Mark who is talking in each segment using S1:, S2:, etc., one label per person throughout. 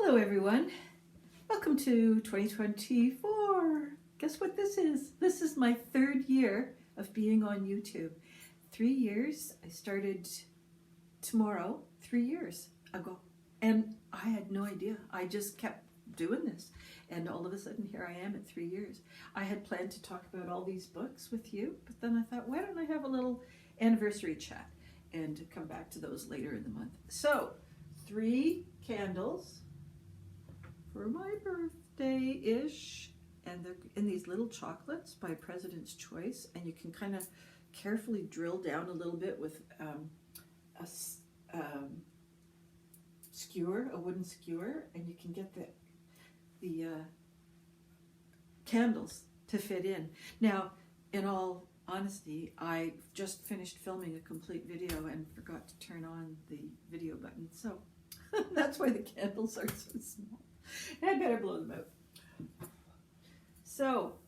S1: Hello everyone, welcome to 2024. Guess what this is? This is my third year of being on YouTube. 3 years, I started tomorrow, 3 years ago. And I had no idea, I just kept doing this. And all of a sudden here I am at 3 years. I had planned to talk about all these books with you, but then I thought, why don't I have a little anniversary chat and come back to those later in the month. So, 3 candles for my birthday-ish, and they're in these little chocolates by President's Choice, and you can kind of carefully drill down a little bit with a skewer, a wooden skewer, and you can get the candles to fit in. Now, in all honesty, I just finished filming a complete video and forgot to turn on the video button, so that's why the candles are so small. I better blow them out. So,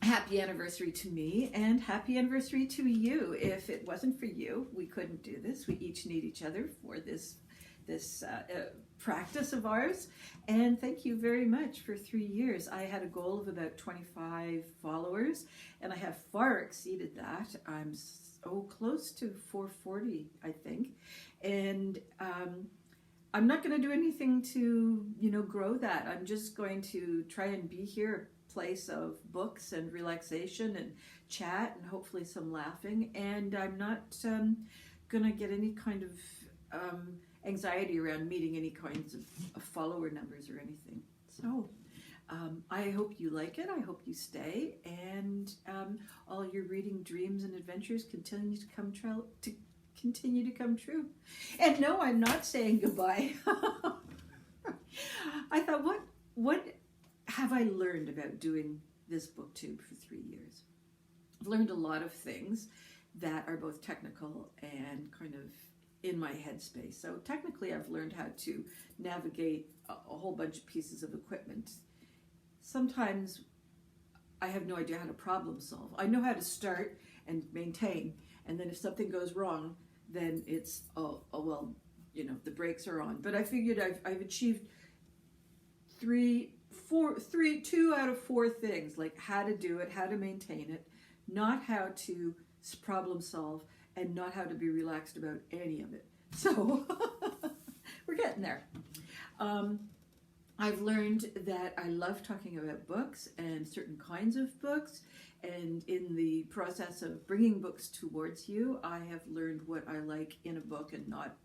S1: happy anniversary to me and happy anniversary to you. If it wasn't for you, we couldn't do this. We each need each other for this practice of ours. And thank you very much for 3 years. I had a goal of about 25 followers, and I have far exceeded that. I'm close to 440, I think. And I'm not going to do anything to, grow that. I'm just going to try and be here, a place of books and relaxation and chat and hopefully some laughing. And I'm not going to get any kind of anxiety around meeting any kinds of follower numbers or anything. So I hope you like it. I hope you stay, and all your reading dreams and adventures continue to come true. And no, I'm not saying goodbye. I thought, what have I learned about doing this booktube for 3 years? I've learned a lot of things that are both technical and kind of in my headspace. So technically, I've learned how to navigate a whole bunch of pieces of equipment. Sometimes I have no idea how to problem solve. I know how to start and maintain, and then if something goes wrong, then it's, the brakes are on. But I figured I've achieved 2 out of 4 things, like how to do it, how to maintain it, not how to problem solve, and not how to be relaxed about any of it. So we're getting there. I've learned that I love talking about books and certain kinds of books, and in the process of bringing books towards you, I have learned what I like in a book and not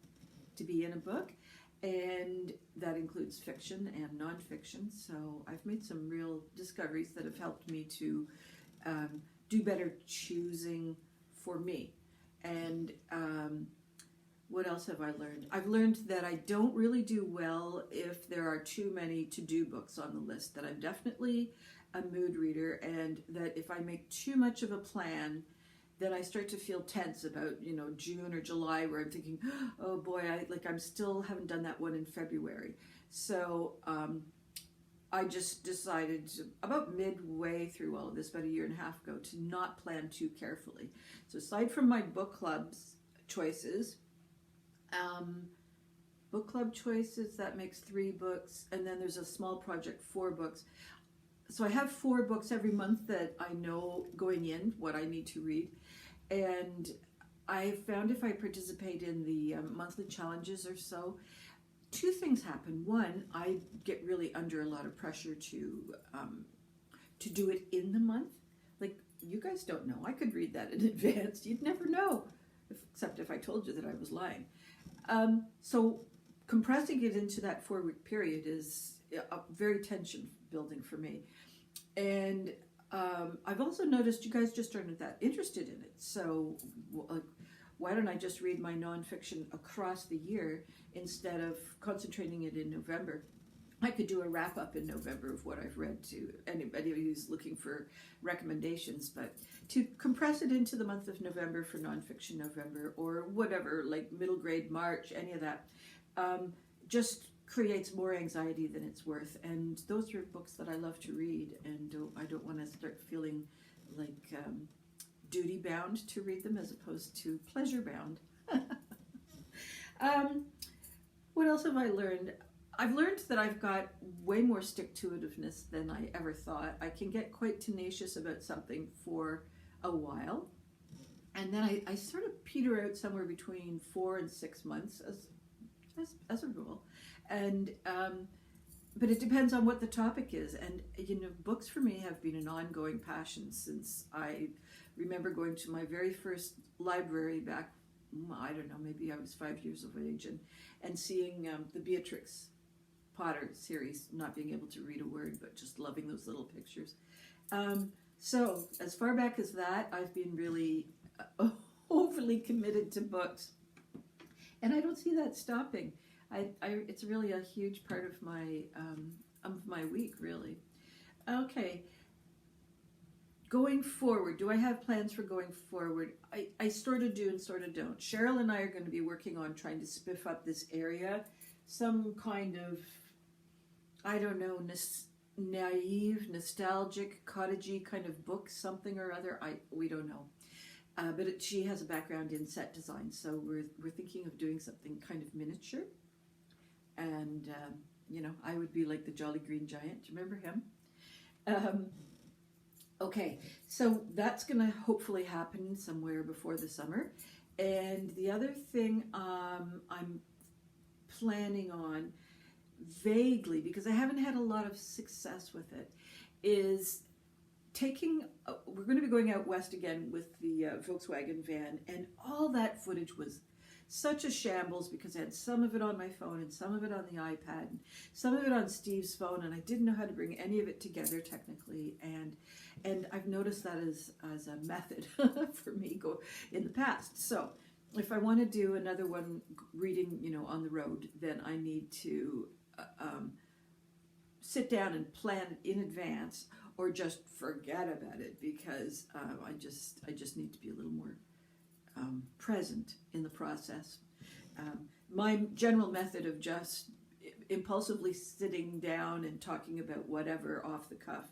S1: to be in a book, and that includes fiction and nonfiction. So I've made some real discoveries that have helped me to do better choosing for me. And what else have I learned? I've learned that I don't really do well if there are too many to-do books on the list, that I'm definitely a mood reader, and that if I make too much of a plan, then I start to feel tense about, June or July, where I'm thinking, oh boy, I'm still haven't done that one in February. So I just decided about midway through all of this, about a year and a half ago, to not plan too carefully. So aside from my book club's choices, that makes 3 books, and then there's a small project, 4 books. So I have 4 books every month that I know going in what I need to read, and I found if I participate in the monthly challenges or so, 2 things happen. One, I get really under a lot of pressure to do it in the month. Like, you guys don't know. I could read that in advance. You'd never know, except if I told you that I was lying. So compressing it into that 4-week period is very tension building for me. And I've also noticed you guys just aren't that interested in it. So why don't I just read my nonfiction across the year instead of concentrating it in November? I could do a wrap-up in November of what I've read to anybody who's looking for recommendations, but to compress it into the month of November for nonfiction November, or whatever, like middle grade March, any of that, just creates more anxiety than it's worth. And those are books that I love to read, and I don't want to start feeling like duty-bound to read them as opposed to pleasure-bound. What else have I learned? I've learned that I've got way more stick-to-itiveness than I ever thought. I can get quite tenacious about something for a while, and then I sort of peter out somewhere between 4 and 6 months as a rule, and but it depends on what the topic is. And books for me have been an ongoing passion since I remember going to my very first library back, I don't know, maybe I was 5 years of age, and seeing the Beatrix Potter series, not being able to read a word, but just loving those little pictures. So as far back as that, I've been really overly committed to books, and I don't see that stopping. It's really a huge part of my week, really. Okay. Going forward, do I have plans for going forward? I sort of do and sort of don't. Cheryl and I are going to be working on trying to spiff up this area. Some kind of, I don't know, naive, nostalgic, cottagey kind of book, something or other. We don't know. But she has a background in set design, so we're thinking of doing something kind of miniature. And, I would be like the Jolly Green Giant. Do you remember him? Okay, so that's going to hopefully happen somewhere before the summer. And the other thing I'm planning on vaguely, because I haven't had a lot of success with it, is we're going to be going out west again with the Volkswagen van, and all that footage was such a shambles because I had some of it on my phone and some of it on the iPad and some of it on Steve's phone, and I didn't know how to bring any of it together technically, and I've noticed that as a method for me in the past. So if I want to do another one reading, on the road, then I need to sit down and plan it in advance, or just forget about it, because I just need to be a little more present in the process. My general method of just impulsively sitting down and talking about whatever off the cuff,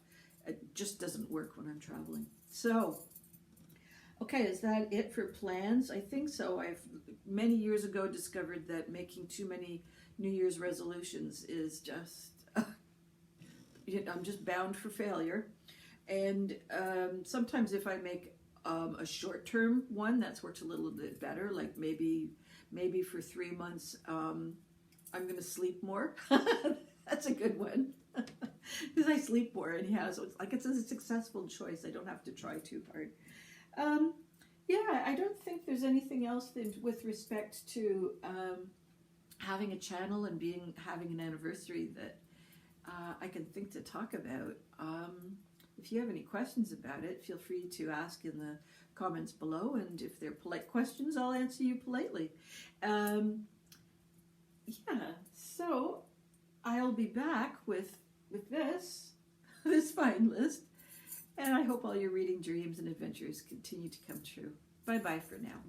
S1: it just doesn't work when I'm traveling. So, okay, is that it for plans? I think so. I've many years ago discovered that making too many New Year's resolutions is just, I'm just bound for failure. And sometimes if I make a short-term one, that's worked a little bit better. Like maybe for 3 months, I'm going to sleep more. That's a good one. Because I sleep more anyhow, so it's a successful choice. I don't have to try too hard. Yeah, I don't think there's anything else with respect to having a channel and having an anniversary that I can think to talk about. If you have any questions about it, feel free to ask in the comments below, and if they're polite questions, I'll answer you politely. Yeah, so I'll be back with this fine list, and I hope all your reading dreams and adventures continue to come true. Bye-bye for now.